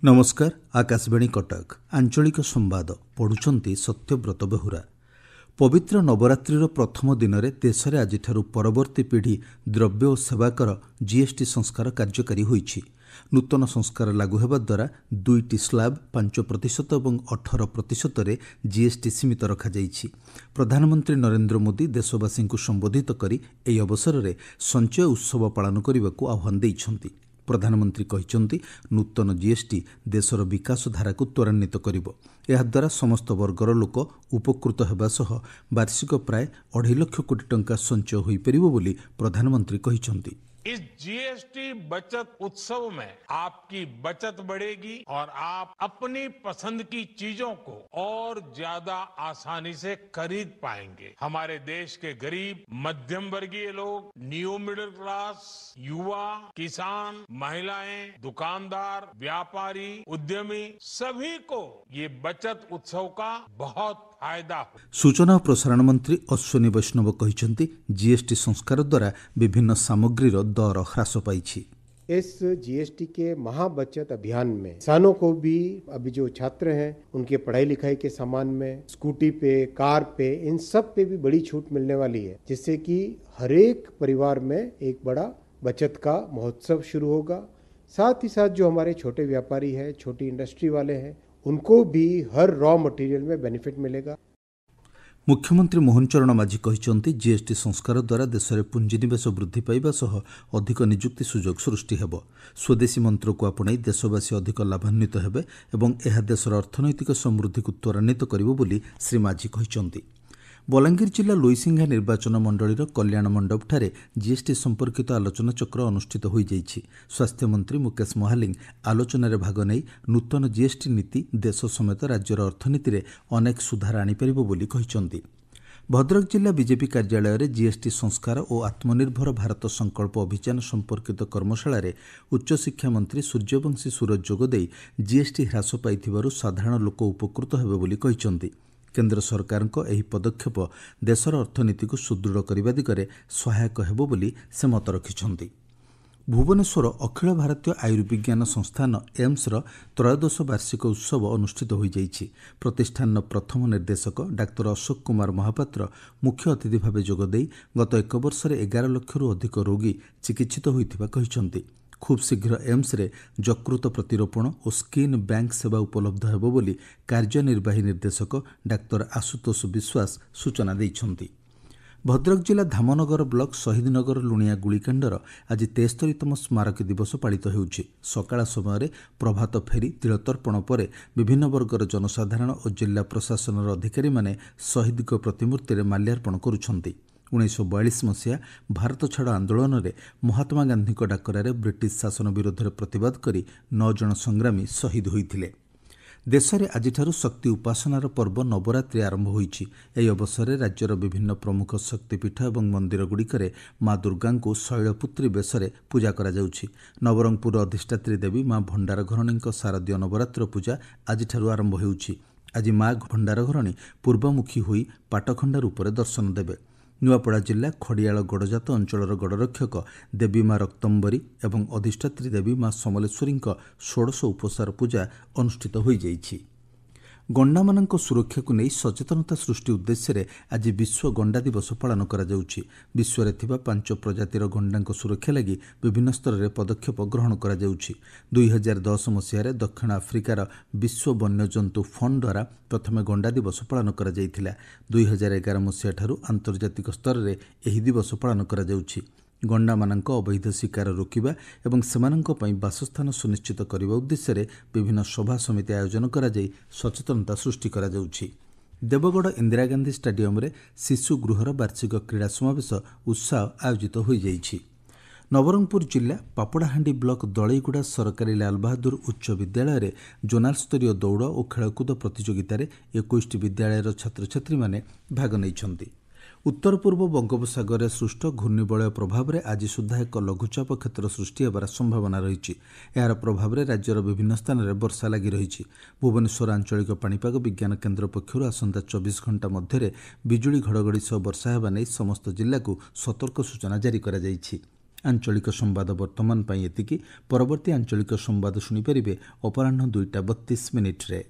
नमस्कार आकाशवाणी कटक आंचलिक संवाद पढ़ुचंती सत्यव्रत बेहुरा। पवित्र नवरात्रिर प्रथम दिन में देश में आज परवर्ती पीढ़ी द्रव्य और सेवाकर जीएसटी संस्कार कार्यकारी होईछि। नूतन संस्कार लागू होगा द्वारा 2टी स्लैब 5% और 18% रे जीएसटी सीमित रखा जाइछि। प्रधानमंत्री नरेंद्र मोदी देशवासी को संबोधित करी एही अवसर में संचय उत्सव पालन करने को आह्वान दैछन्ति। प्रधानमंत्री कहिसंति नूतन जीएसटी देशर विकास धारा को त्वरान्वित करिवो। एहा द्वारा समस्त वर्गर लोक उपकृत हेबा सह वार्षिक प्राय 2.5 लाख कोटी टंका संचय होई परिवो बोली प्रधानमंत्री कहिसंति। इस जीएसटी बचत उत्सव में आपकी बचत बढ़ेगी और आप अपनी पसंद की चीजों को और ज्यादा आसानी से खरीद पाएंगे। हमारे देश के गरीब, मध्यम वर्गीय लोग, न्यू मिडिल क्लास, युवा, किसान, महिलाएं, दुकानदार, व्यापारी, उद्यमी सभी को ये बचत उत्सव का बहुत फायदा हो। सूचना और प्रसारण मंत्री अश्विनी वैष्णव कहिसंति जीएसटी संस्कार द्वारा विभिन्न सामग्रीर दर ह्रास पाइछि। इस जीएसटी के महाबचत अभियान में किसानों को भी अभी जो छात्र हैं उनके पढ़ाई लिखाई के सामान में, स्कूटी पे, कार पे, इन सब पे भी बड़ी छूट मिलने वाली है, जिससे कि हर एक परिवार में एक बड़ा बचत का महोत्सव शुरू होगा। साथ ही साथ जो हमारे छोटे व्यापारी हैं, छोटी इंडस्ट्री वाले हैं, उनको भी हर रॉ मटेरियल में बेनिफिट मिलेगा। मुख्यमंत्री मोहन चरण माझी कहिसंति जीएसटी संस्कार द्वारा देश में पुंजीनिवेश वृद्धि पाइबा सह अधिक नियुक्ति सुजोग सृष्टि हेबो। स्वदेशी मंत्र को आपणाई देशवासी अधिक लाभान्वित हेबे एवं एहा देशर अर्थनैतिक समृद्धि को त्वरान्वित करिवो बोली श्री माझी कहिसंति। बलांगीर जिला लोईसिंघा निर्वाचन मंडलीर कल्याण मंडपठारे जीएसटी संपर्कित आलोचना चक्र अनुष्ठित हो जाइछि। स्वास्थ्य मंत्री मुकेश महालिंग आलोचन भाग नहीं नूतन जीएसटी नीति देश समेत राज्यर अर्थनीति में अनेक सुधार आनीपारिब बोली कहिसंति। भद्रक जिला बीजेपी कार्यालय में जीएसटी संस्कार और आत्मनिर्भर भारत संकल्प अभियान संपर्कित कर्मशाला रे उच्च शिक्षा मंत्री सूर्यवंशी सूरज जोगदे जीएसटी ह्रास पाइथिबारु साधारण लोक उपकृत हेबे बोली कहिसंति। केंद्र सरकार को एही पदक्षेप देशर अर्थनीति को सुदृढ़ करने दिगरे सहायक हेबो बोली से मत रखिछन्ति। भुवनेश्वर अखिल भारतीय आयुर्विज्ञान संस्थान एम्स रो त्रयोदश वार्षिक उत्सव अनुष्ठित हो जाइछि। प्रतिष्ठान प्रथम निर्देशक डाक्टर अशोक कुमार महापात्र मुख्य अतिथि भाव जोगदे गत 1 वर्ष 11 लाख अधिक रोगी चिकित्सित होइथिबा कहिसंति। खूब शीघ्र एम्स रे यकृत प्रतिरोपण और स्किन बैंक सेवा उपलब्ध हेबो बोली कार्यनिर्वाही निर्देशक डाक्टर आशुतोष विश्वास सूचना दैछन्ति। भद्रक जिला धामनगर ब्लॉक शहीदनगर लुणिया गुलिकांडर आज 73तम स्मारक दिवस पालित होउछि। सकाळ समय प्रभात फेरी तिलतर्पण पर विभिन्न वर्गर जनसाधारण और जिला प्रशासन अधिकारी माने शहीद प्रतिमूर्ति रे माल्यार्पण करुछन्ति। 1942 मसीहा भारत छाड़ आंदोलन में महात्मा गांधी डाकरारे ब्रिटिश शासन विरोध में प्रतिवाद करी 9 जन संग्रामी शहीद होइथिले। देश में आज शक्ति उपासनार पर्व नवरात्रि आरंभ होइछि। एही अवसर में राज्यर विभिन्न प्रमुख शक्तिपीठ और मंदिर गुड़िकरे माँ दुर्गा को शैलपुत्री बेश पूजा करा जाउछि। नवरंगपुर अधिष्ठात्री देवी माँ भंडारघरणी शारदीय नवरात्र पूजा आज आरंभ होउछि। आज माँ भंडारघरणी पूर्वमुखी होई पाटखंडा रूप में दर्शन देवे। नुआपड़ा जिला खड़ियाल गड़जात अंचल गड़रक्षक देवी माँ रक्तम्बरी एवं अधिष्ठात्री देवी माँ समलेश्वरी षोड़श उपसार पूजा अनुष्ठित हो जाइछि। गंडामानंक सुरक्षा को नहीं सचेतनता सृष्टि उद्देश्य आज विश्व गंडा दिवस पालन करा जाउछि। विश्व रे थिबा 5 प्रजातिर गंडांक सुरक्षा लगी विभिन्न स्तर में पदक्षेप ग्रहण करा जाउछि। 2010 मसीह दक्षिण आफ्रिकार विश्व वन्यजंतु फंड द्वारा प्रथम गंडा दिवस पालन करा जाइथिला। 2011 मसीहा ठारू आंतर्जातिक स्तर में एही दिवस पालन करा जाउछि। गंडामानंक अवैध शिकार रोकिबा एवं सेमानंक पई बासस्थान सुनिश्चित करने उद्देश्य विभिन्न सभा समिति आयोजन करा जाई सचेतनता सृष्टि करा जाउछि। देवगढ़ इंदिरा गांधी स्टेडियम रे शिशु गृहर वार्षिक क्रीड़ा समावेश उत्साह आयोजित हो जाइछि। नवरंगपुर जिला पापड़ाहांडी ब्लॉक दलईगुड़ा सरकारी लाल बहादुर उच्च विद्यालय रे जोनाल स्तरीय दौड़ और खेलकूद प्रतियोगितार 21 विद्यालयर छात्र छात्री माने भाग नैछन्ति। उत्तर पूर्व बंगोपसागर में सृष्ट घूर्णिबलय प्रभाव में आज सुधा एक लघुचाप क्षेत्र सृष्टि होबार संभावना रही। यार प्रभाव में राज्यर विभिन्न स्थान में वर्षा लगी रही। भुवनेश्वर आंचलिक पाणीपाग विज्ञान केन्द्र पक्षर आसंता 24 घंटा मध्य बिजुली घड़घड़ी सह वर्षा होगा नहीं समस्त जिला को सतर्क सूचना जारी करा जाइछि। आंचलिक संवाद वर्तमान एतिकी। परवर्ती आंचलिक संवाद शुणिपारे अपराह 2:32 रे।